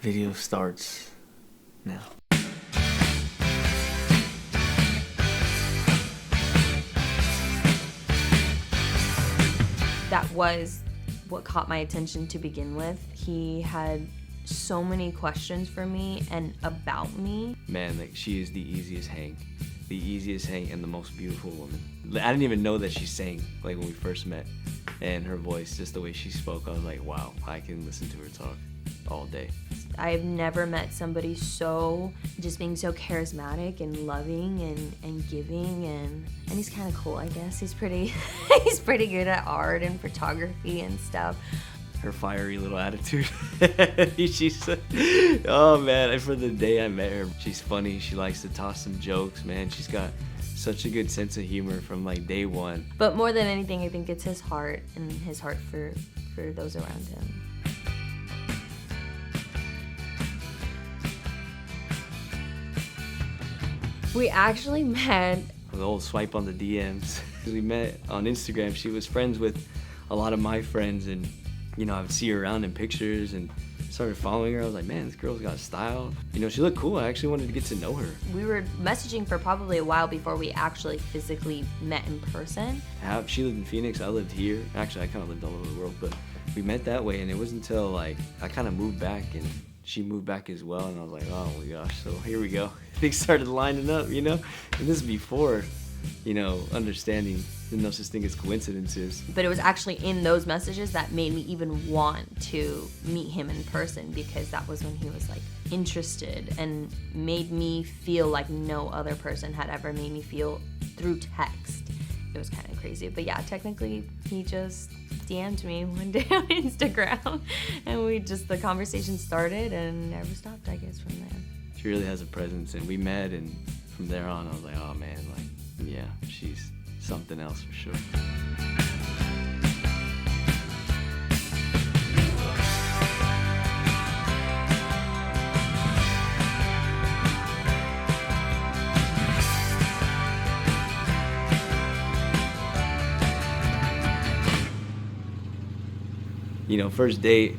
Video starts now. That was what caught my attention to begin with. He had so many questions for me and about me. Man, like, she is the easiest hang and the most beautiful woman. I didn't even know that she sang, like, when we first met, and her voice, just the way she spoke, I was like, wow, I can listen to her talk all day. I've never met somebody so, just being so charismatic and loving and giving, and he's kind of cool, I guess. He's pretty good at art and photography and stuff. Her fiery little attitude. She's, oh man, for the day I met her, she's funny. She likes to toss some jokes, man. She's got such a good sense of humor from like day one. But more than anything, I think it's his heart and his heart for those around him. We actually met. The old swipe on the DMs. We met on Instagram. She was friends with a lot of my friends, and you know, I would see her around in pictures and started following her. I was like, man, this girl's got style. You know, she looked cool. I actually wanted to get to know her. We were messaging for probably a while before we actually physically met in person. She lived in Phoenix, I lived here. Actually, I kind of lived all over the world, but we met that way, and it wasn't until like I kind of moved back and she moved back as well, and I was like, oh my gosh, so here we go. Things started lining up, you know? And this is before, you know, understanding there's no such thing as coincidences. But it was actually in those messages that made me even want to meet him in person, because that was when he was like interested and made me feel like no other person had ever made me feel through text. It was kind of crazy. But yeah, technically he just DM'd me one day on Instagram, and the conversation started and never stopped, I guess, from there. She really has a presence, and we met, and from there on I was like, oh man, like, yeah, she's something else for sure. You know, first date,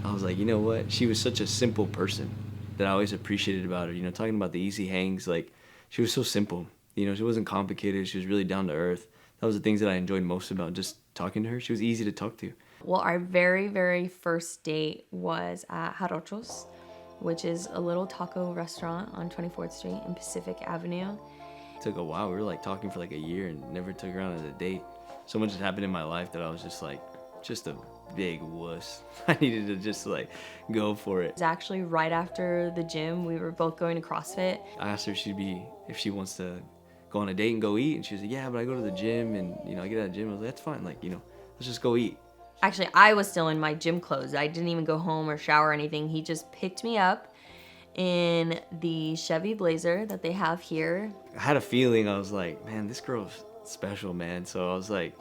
I was like, you know what? She was such a simple person that I always appreciated about her. You know, talking about the easy hangs, like, she was so simple. You know, she wasn't complicated. She was really down to earth. That was the things that I enjoyed most about just talking to her. She was easy to talk to. Well, our very, very first date was at Jarochos, which is a little taco restaurant on 24th Street and Pacific Avenue. It took a while. We were like talking for like a year and never took her out as a date. So much had happened in my life that I was just like, just a big wuss. I needed to just like go for it. It was actually right after the gym. We were both going to CrossFit. I asked her if she wants to go on a date and go eat, and she was like, yeah, but I go to the gym and, you know, I get out of the gym. I was like, that's fine, like, you know, let's just go eat. Actually, I was still in my gym clothes. I didn't even go home or shower or anything. He just picked me up in the Chevy Blazer that they have here. I had a feeling, I was like, man, this girl's special, man. So I was like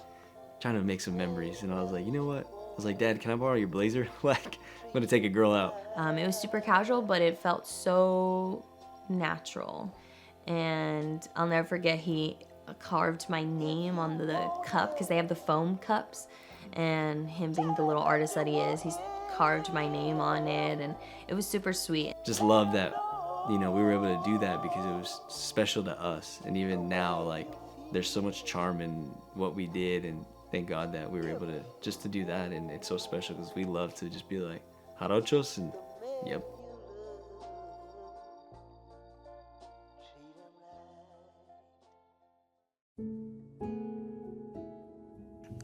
trying to make some memories, and I was like, you know what? I was like, Dad, can I borrow your blazer? Like, I'm gonna take a girl out. It was super casual, but it felt so natural. And I'll never forget, he carved my name on the cup, because they have the foam cups, and him being the little artist that he is, he's carved my name on it, and it was super sweet. Just love that, you know, we were able to do that because it was special to us. And even now, like, there's so much charm in what we did, and thank God that we were able to do that. And it's so special because we love to just be like, Jarochos, and yep.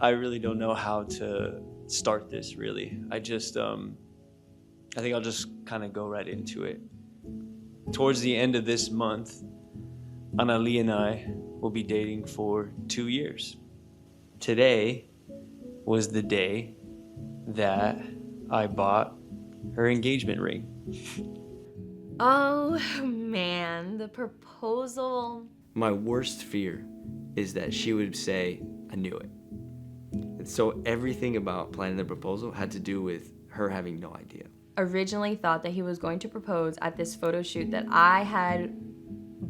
I really don't know how to start this, really. I think I'll just kind of go right into it. Towards the end of this month, Anali and I will be dating for 2 years. Today was the day that I bought her engagement ring. Oh man, the proposal. My worst fear is that she would say, I knew it. And so everything about planning the proposal had to do with her having no idea. Originally thought that he was going to propose at this photo shoot that I had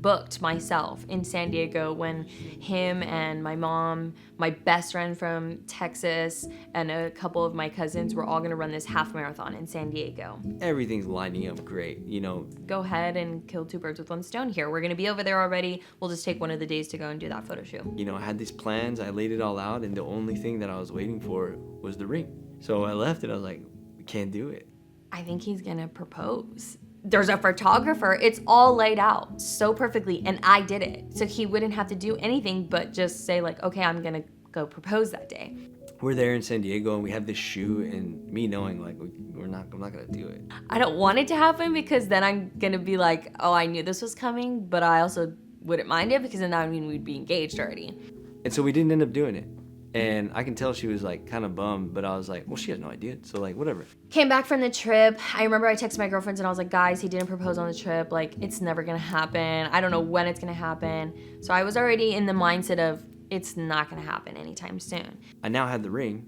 booked myself in San Diego when him and my mom, my best friend from Texas, and a couple of my cousins were all gonna run this half marathon in San Diego. Everything's lining up great, you know. Go ahead and kill two birds with one stone here. We're gonna be over there already. We'll just take one of the days to go and do that photo shoot. You know, I had these plans, I laid it all out, and the only thing that I was waiting for was the ring. So I left it, I was like, we can't do it. I think he's gonna propose. There's a photographer. It's all laid out so perfectly, and I did it. So he wouldn't have to do anything but just say like, okay, I'm gonna go propose that day. We're there in San Diego, and we have this shoot, and me knowing like I'm not gonna do it. I don't want it to happen because then I'm gonna be like, oh, I knew this was coming, but I also wouldn't mind it because then that would mean we'd be engaged already. And so we didn't end up doing it. And I can tell she was like kind of bummed, but I was like, well, she has no idea. So like, whatever. Came back from the trip. I remember I texted my girlfriends and I was like, guys, he didn't propose on the trip. Like, it's never gonna happen. I don't know when it's gonna happen. So I was already in the mindset of it's not gonna happen anytime soon. I now had the ring.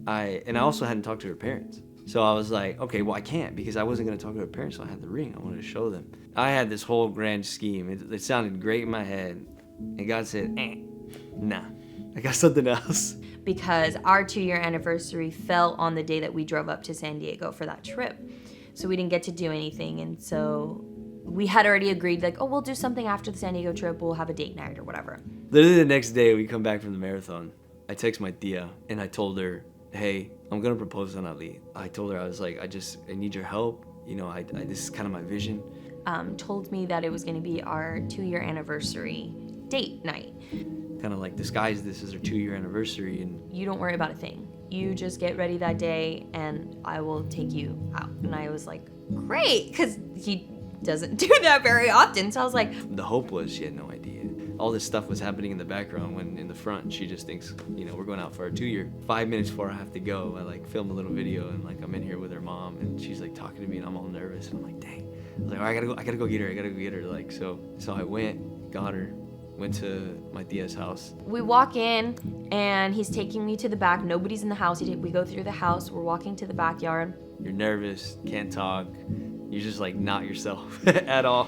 I also hadn't talked to her parents. So I was like, okay, well, I can't because I wasn't gonna talk to her parents. So I had the ring. I wanted to show them. I had this whole grand scheme. It sounded great in my head. And God said, nah. I got something else. Because our 2-year anniversary fell on the day that we drove up to San Diego for that trip. So we didn't get to do anything. And so we had already agreed like, oh, we'll do something after the San Diego trip. We'll have a date night or whatever. Literally the next day we come back from the marathon. I text my tia and I told her, hey, I'm going to propose on Ali. I told her, I was like, I need your help. You know, this is kind of my vision. Told me that it was going to be our 2-year anniversary date night. Kind of like disguise this as our 2-year anniversary, and you don't worry about a thing. You just get ready that day and I will take you out. And I was like, great, because he doesn't do that very often. So I was like, the hope was she had no idea. All this stuff was happening in the background when in the front she just thinks, you know, we're going out for our 2-year. 5 minutes before I have to go, I like film a little video and like I'm in here with her mom and she's like talking to me and I'm all nervous and I'm like, dang. I was like, I gotta go get her. Like, so I went, got her, went to my tia's house. We walk in and he's taking me to the back. Nobody's in the house. We go through the house. We're walking to the backyard. You're nervous, can't talk. You're just like not yourself at all.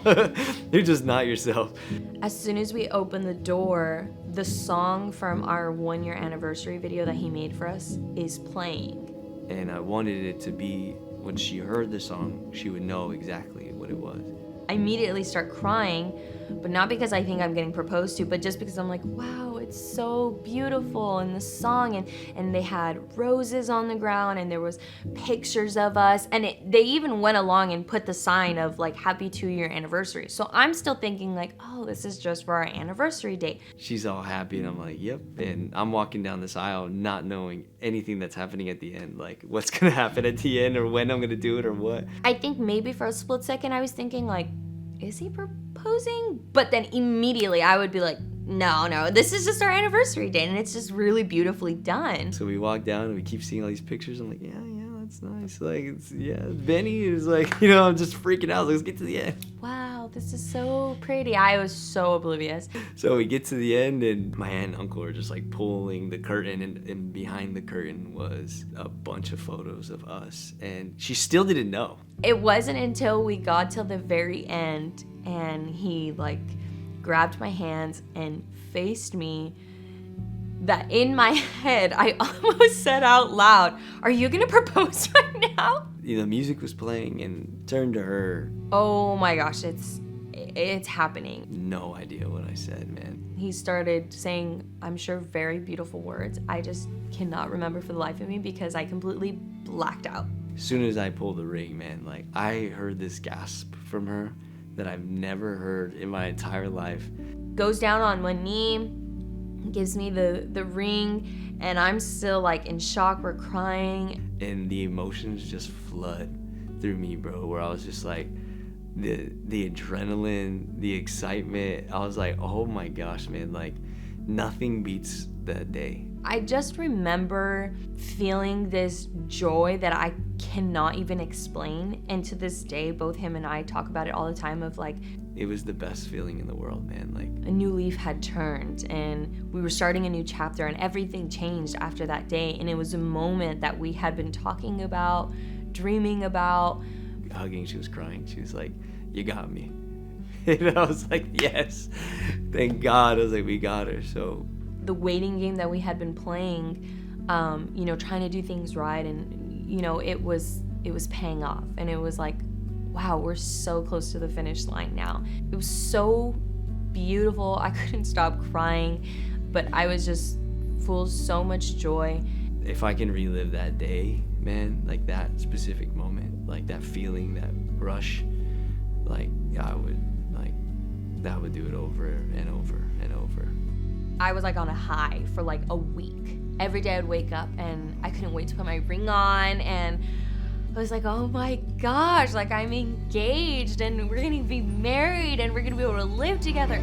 You're just not yourself. As soon as we open the door, the song from our 1-year anniversary video that he made for us is playing. And I wanted it to be, when she heard the song, she would know exactly what it was. I immediately start crying, but not because I think I'm getting proposed to, but just because I'm like, wow, it's so beautiful. And the song, and they had roses on the ground and there was pictures of us. And they even went along and put the sign of like, happy 2-year anniversary. So I'm still thinking like, oh, this is just for our anniversary date. She's all happy and I'm like, yep. And I'm walking down this aisle not knowing anything that's happening at the end. Like what's gonna happen at the end or when I'm gonna do it or what. I think maybe for a split second I was thinking like, is he proposing? But then immediately I would be like, no, this is just our anniversary date and it's just really beautifully done. So we walk down and we keep seeing all these pictures. I'm like, yeah, that's nice. Like, Benny is like, you know, I'm just freaking out. Let's get to the end. Wow, this is so pretty. I was so oblivious. So we get to the end and my aunt and uncle are just like pulling the curtain and behind the curtain was a bunch of photos of us. And she still didn't know. It wasn't until we got till the very end and he like grabbed my hands and faced me that in my head I almost said out loud, are you gonna propose right now? The music was playing and turned to her. Oh my gosh, it's happening. No idea what I said, man. He started saying, I'm sure, very beautiful words. I just cannot remember for the life of me because I completely blacked out. As soon as I pulled the ring, man, like I heard this gasp from her that I've never heard in my entire life. Goes down on one knee, gives me the ring, and I'm still like in shock. We're crying. And the emotions just flood through me, bro, where I was just like, the adrenaline, the excitement. I was like, oh my gosh, man, like nothing beats that day. I just remember feeling this joy that I cannot even explain. And to this day, both him and I talk about it all the time of like, it was the best feeling in the world, man. Like a new leaf had turned and we were starting a new chapter and everything changed after that day. And it was a moment that we had been talking about, dreaming about. Hugging, she was crying. She was like, you got me. And I was like, yes, thank God. I was like, we got her. So the waiting game that we had been playing, you know, trying to do things right, and you know, it was paying off, and it was like, wow, we're so close to the finish line now. It was so beautiful. I couldn't stop crying, but I was just full of so much joy. if I can relive that day, man, like that specific moment, like that feeling, that rush, like I would, like, that would do it over and over and over. I was like on a high for like a week. Every day I'd wake up and I couldn't wait to put my ring on, and I was like, oh my gosh, like I'm engaged and we're gonna be married and we're gonna be able to live together.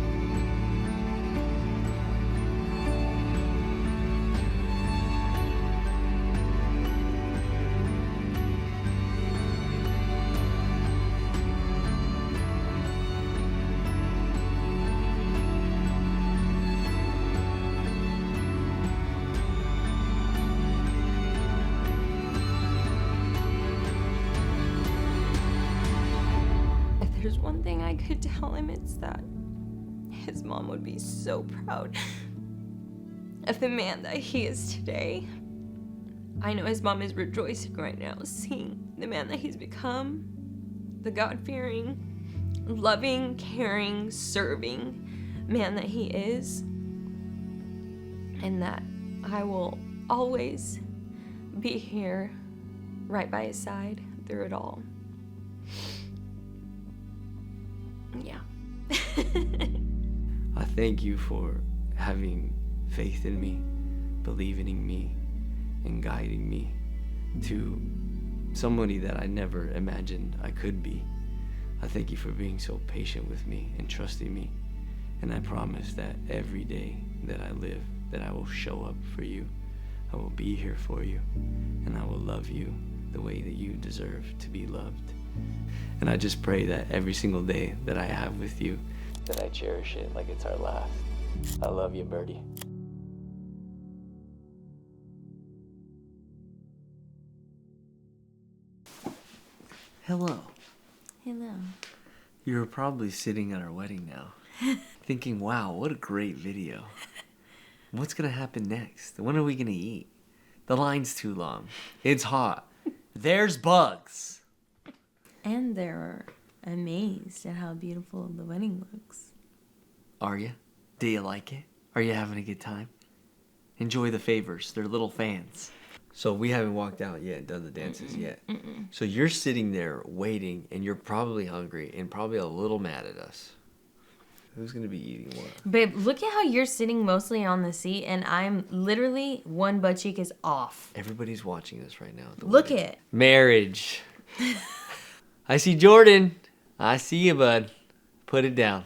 If there's one thing I could tell him, it's that his mom would be so proud of the man that he is today. I know his mom is rejoicing right now, seeing the man that he's become, the God-fearing, loving, caring, serving man that he is, and that I will always be here right by his side through it all. Yeah. I thank you for having faith in me, believing in me, and guiding me to somebody that I never imagined I could be. I thank you for being so patient with me and trusting me. And I promise that every day that I live, that I will show up for you. I will be here for you. And I will love you the way that you deserve to be loved. And I just pray that every single day that I have with you, that I cherish it like it's our last. I love you, Birdie. Hello. Hello. You're probably sitting at our wedding now, thinking, wow, what a great video. What's gonna happen next? When are we gonna eat? The line's too long. It's hot. There's bugs. And they're amazed at how beautiful the wedding looks. Are you? Do you like it? Are you having a good time? Enjoy the favors. They're little fans. So we haven't walked out yet, done the dances yet. So you're sitting there waiting, and you're probably hungry and probably a little mad at us. Who's going to be eating what? Babe, look at how you're sitting mostly on the seat, and I'm literally one butt cheek is off. Everybody's watching this right now. At the Look wedding. it. Marriage. I see Jordan. I see you, bud. Put it down.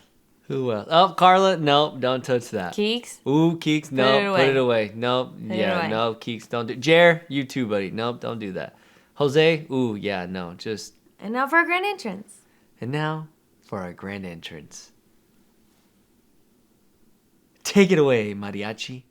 Who else? Oh, Carla. Nope, don't touch that. Keeks? Ooh, Keeks. Nope, put it away. Nope. Put it Yeah, away. no, Keeks, don't do. Jer, you too, buddy. Nope, don't do that. Jose. Ooh, yeah, no, just. And now for our grand entrance. And now for our grand entrance. Take it away, mariachi.